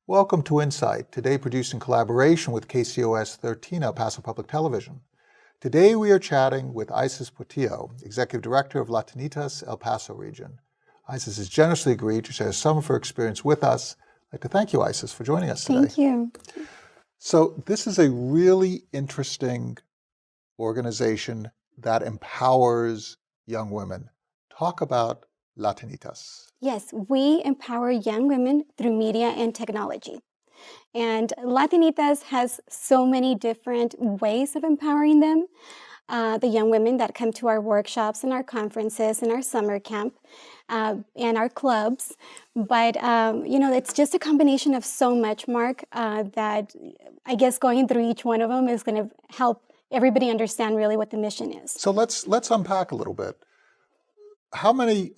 Welcome to Insight, today produced in collaboration with KCOS 13 El Paso Public Television. Today we are chatting with Isis Portillo, Executive Director of Latinitas El Paso region. Isis has generously agreed to share some of her experience with us. I'd like to thank you, Isis, for joining us today. Thank you. So this is a really interesting organization that empowers young women. Talk about Latinitas. Yes, we empower young women through media and technology. And Latinitas has so many different ways of empowering them. The young women that come to our workshops and our conferences and our summer camp and our clubs. But, it's just a combination of so much, Mark, that I guess going through each one of them is going to help everybody understand really what the mission is. So let's unpack a little bit. How many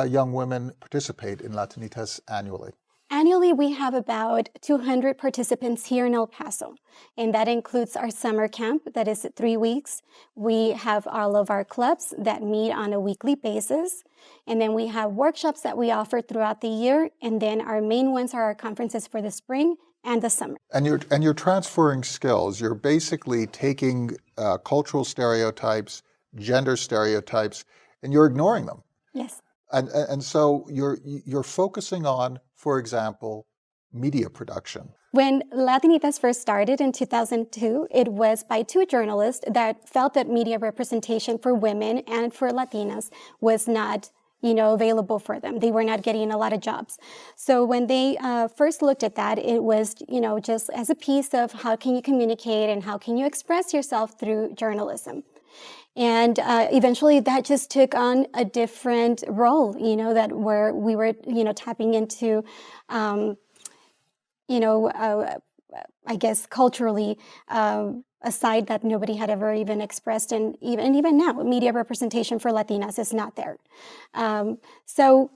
young women participate in Latinitas annually? Annually, we have about 200 participants here in El Paso, and that includes our summer camp, that is 3 weeks. We have all of our clubs that meet on a weekly basis, and then we have workshops that we offer throughout the year, and then our main ones are our conferences for the spring and the summer. And you're transferring skills. You're basically taking cultural stereotypes, gender stereotypes, and you're ignoring them. Yes. And so you're focusing on, for example, media production. When Latinitas first started in 2002, it was by two journalists that felt that media representation for women and for Latinas was not available for them. They were not getting a lot of jobs. So when they first looked at that, it was, just as a piece of how can you communicate and how can you express yourself through journalism. And eventually that just took on a different role, that where we were, tapping into, I guess culturally, a side that nobody had ever even expressed. And even now, media representation for Latinas is not there. So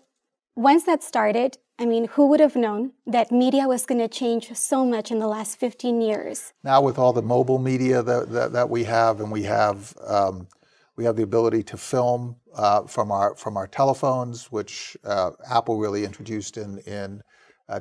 once that started, who would have known that media was going to change so much in the last 15 years? Now with all the mobile media that we have, and we have the ability to film from our telephones, which Apple really introduced in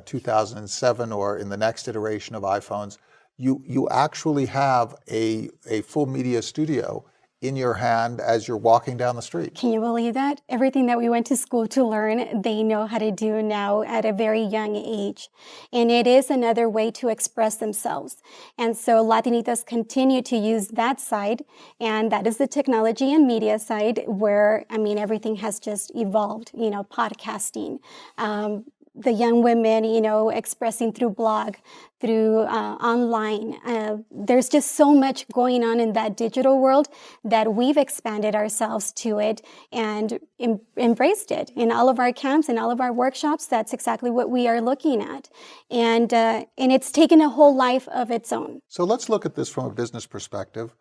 2007 or in the next iteration of iPhones. You actually have a full media studio in your hand as you're walking down the street. Can you believe that? Everything that we went to school to learn, they know how to do now at a very young age. And it is another way to express themselves. And so Latinitas continue to use that side, and that is the technology and media side where, everything has just evolved, podcasting, the young women, expressing through blog, through online. There's just so much going on in that digital world that we've expanded ourselves to it and embraced it. In all of our camps and all of our workshops, that's exactly what we are looking at. And it's taken a whole life of its own. So let's look at this from a business perspective.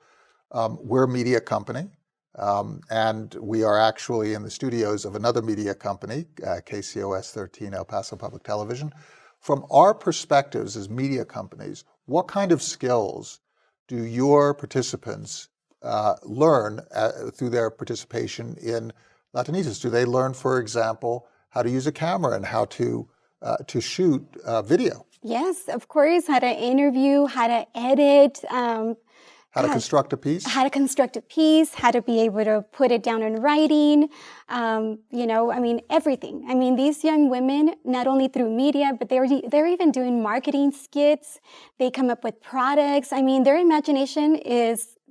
We're a media company. And we are actually in the studios of another media company, KCOS 13 El Paso Public Television. From our perspectives as media companies, what kind of skills do your participants learn through their participation in Latinitas? Do they learn, for example, how to use a camera and how to shoot video? Yes, of course, how to interview, how to edit, how to construct a piece? How to construct a piece, how to be able to put it down in writing, everything. These young women, not only through media, but they're even doing marketing skits. They come up with products. Their imagination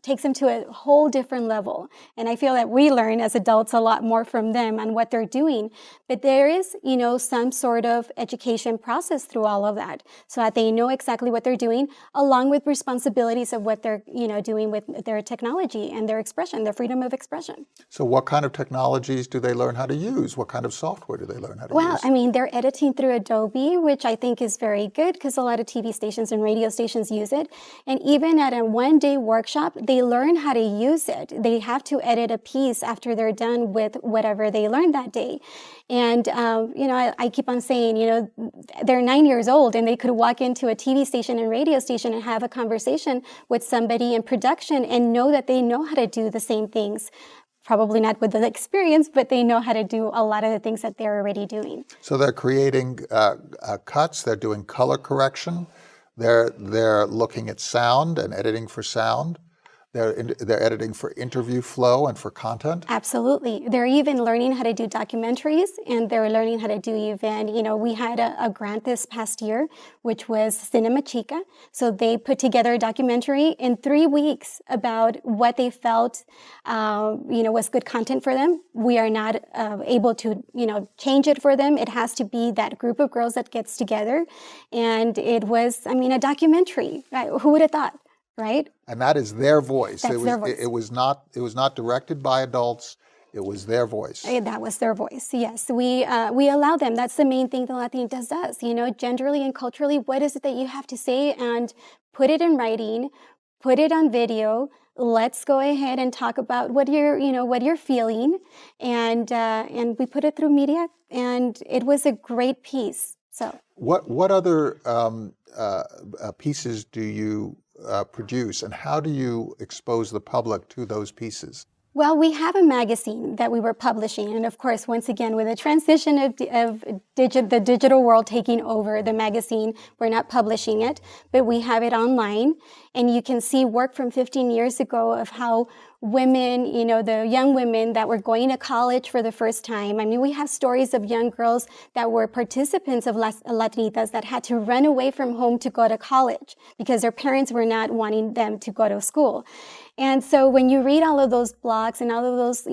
takes them to a whole different level. And I feel that we learn as adults a lot more from them on what they're doing. But there is, some sort of education process through all of that so that they know exactly what they're doing, along with responsibilities of what they're, doing with their technology and their expression, their freedom of expression. So what kind of technologies do they learn how to use? What kind of software do they learn how to use? Well, they're editing through Adobe, which I think is very good because a lot of TV stations and radio stations use it. And even at a one-day workshop, they learn how to use it. They have to edit a piece after they're done with whatever they learned that day. And, I keep on saying, they're 9 years old and they could walk into a TV station and radio station and have a conversation with somebody in production and know that they know how to do the same things probably not with the experience, but they know how to do a lot of the things that they're already doing. So they're creating cuts, they're doing color correction, they're looking at sound and editing for sound. They're editing for interview flow and for content? Absolutely. They're even learning how to do documentaries, and they're learning how to do even, we had a grant this past year, which was Cinema Chica. So they put together a documentary in 3 weeks about what they felt, was good content for them. We are not able to, change it for them. It has to be that group of girls that gets together. And it was, a documentary. Right? Who would have thought? Right? And that is their voice. That's their voice. It was not directed by adults. It was their voice. That was their voice. Yes, we allow them. That's the main thing that Latinitas does. Genderly and culturally, what is it that you have to say, and put it in writing, put it on video. Let's go ahead and talk about what you're feeling, and we put it through media, and it was a great piece. So what other pieces do you produce, and how do you expose the public to those pieces? Well, we have a magazine that we were publishing, and of course, once again, with the transition of the digital world taking over the magazine, we're not publishing it, but we have it online, and you can see work from 15 years ago of how women, the young women that were going to college for the first time. We have stories of young girls that were participants of Latinitas that had to run away from home to go to college because their parents were not wanting them to go to school. And so when you read all of those blogs and all of those,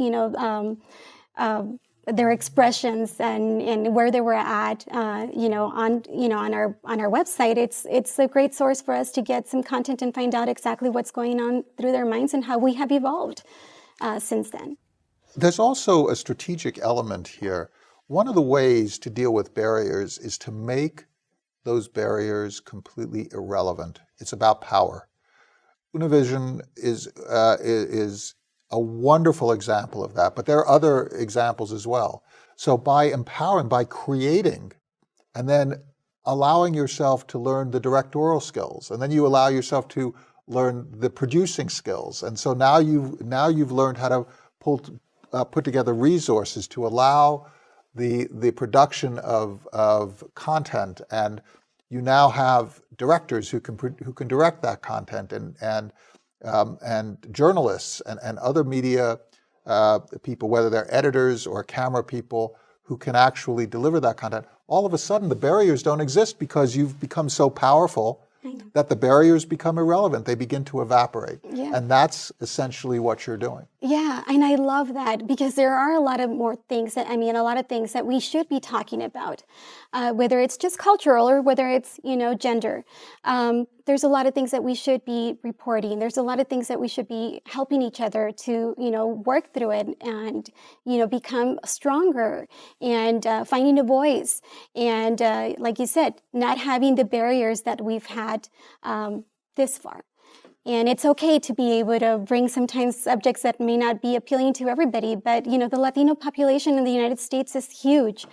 their expressions and where they were at, on our website, it's a great source for us to get some content and find out exactly what's going on through their minds and how we have evolved since then. There's also a strategic element here. One of the ways to deal with barriers is to make those barriers completely irrelevant. It's about power. Univision is a wonderful example of that, but there are other examples as well. So by empowering, by creating, and then allowing yourself to learn the directorial skills, and then you allow yourself to learn the producing skills, and so now you've learned how to put together resources to allow the production of content, and you now have directors who can direct that content, and journalists and other media people, whether they're editors or camera people, who can actually deliver that content. All of a sudden, the barriers don't exist because you've become so powerful that the barriers become irrelevant. They begin to evaporate. Yeah. And that's essentially what you're doing. Yeah, and I love that because there are a lot of things that we should be talking about, whether it's just cultural or whether it's, gender. There's a lot of things that we should be reporting. There's a lot of things that we should be helping each other to, work through it and, become stronger and finding a voice. And like you said, not having the barriers that we've had this far. And it's okay to be able to bring sometimes subjects that may not be appealing to everybody, but the Latino population in the United States is huge.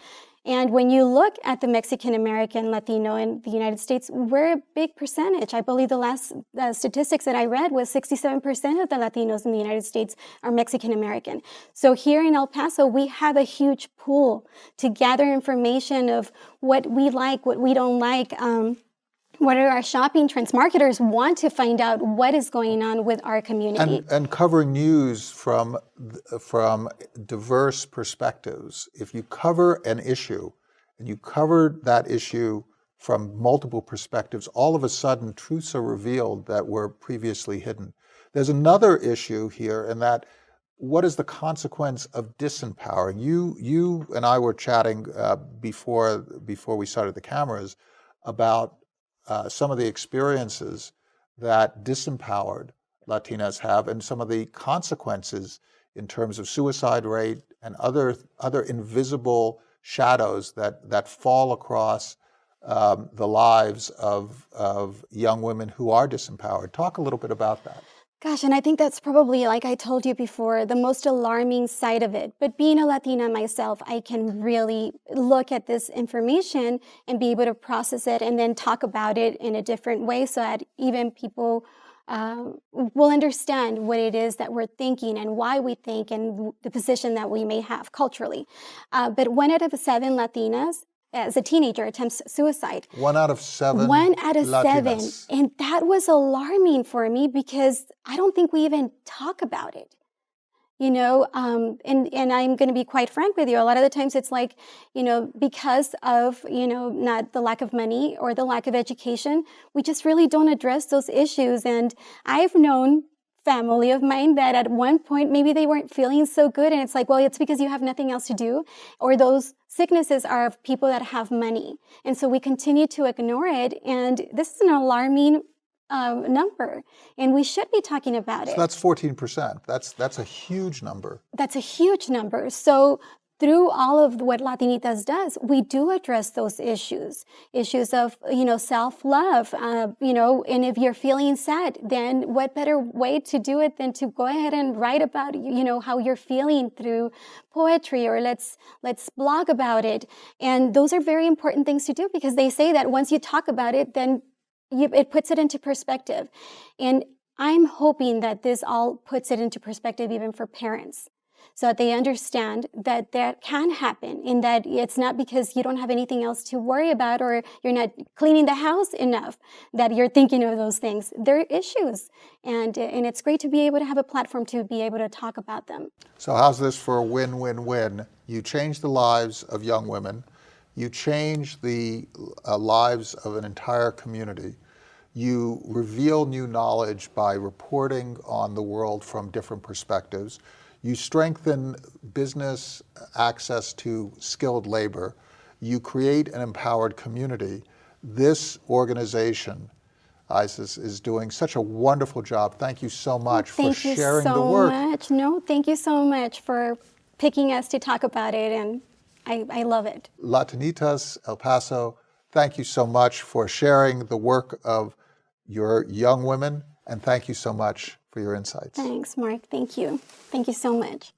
And when you look at the Mexican American Latino in the United States, we're a big percentage. I believe the last statistics that I read was 67% of the Latinos in the United States are Mexican American. So here in El Paso, we have a huge pool to gather information of what we like, what we don't like, what are our shopping trends? Marketers want to find out what is going on with our community. And covering news from diverse perspectives. If you cover an issue and you cover that issue from multiple perspectives, all of a sudden truths are revealed that were previously hidden. There's another issue here, in that what is the consequence of disempowering? You and I were chatting before we started the cameras about some of the experiences that disempowered Latinas have, and some of the consequences in terms of suicide rate and other invisible shadows that fall across the lives of young women who are disempowered. Talk a little bit about that. Gosh, and I think that's probably, like I told you before, the most alarming side of it. But being a Latina myself, I can really look at this information and be able to process it and then talk about it in a different way so that even people will understand what it is that we're thinking and why we think and the position that we may have culturally. But 1 out of 7 Latinas as a teenager attempts suicide. 1 out of 7 1 out of 7. Latinas. And that was alarming for me because I don't think we even talk about it. You know, and I'm going to be quite frank with you. A lot of the times it's like, you know, because of, you know, not the lack of money or the lack of education, we just really don't address those issues. And I've known family of mine that at one point maybe they weren't feeling so good, and it's like, well, it's because you have nothing else to do, or those sicknesses are of people that have money. And so we continue to ignore it, and this is an alarming number, and we should be talking about it. So that's 14%. That's a huge number. That's a huge number. So through all of what Latinitas does, we do address those issues of, you know, self-love, you know, and if you're feeling sad, then what better way to do it than to go ahead and write about, you know, how you're feeling through poetry, or let's blog about it. And those are very important things to do, because they say that once you talk about it, then it puts it into perspective. And I'm hoping that this all puts it into perspective even for parents, so that they understand that that can happen, and that it's not because you don't have anything else to worry about or you're not cleaning the house enough that you're thinking of those things. They're issues, and it's great to be able to have a platform to be able to talk about them. So how's this for a win-win-win? You change the lives of young women. You change the lives of an entire community. You reveal new knowledge by reporting on the world from different perspectives. You strengthen business access to skilled labor. You create an empowered community. This organization, ISIS, is doing such a wonderful job. Thank you so much for sharing the work. Thank you so much. No, thank you so much for picking us to talk about it, and I love it. Latinitas El Paso, thank you so much for sharing the work of your young women, and thank you so much for your insights. Thanks, Mark. Thank you. Thank you so much.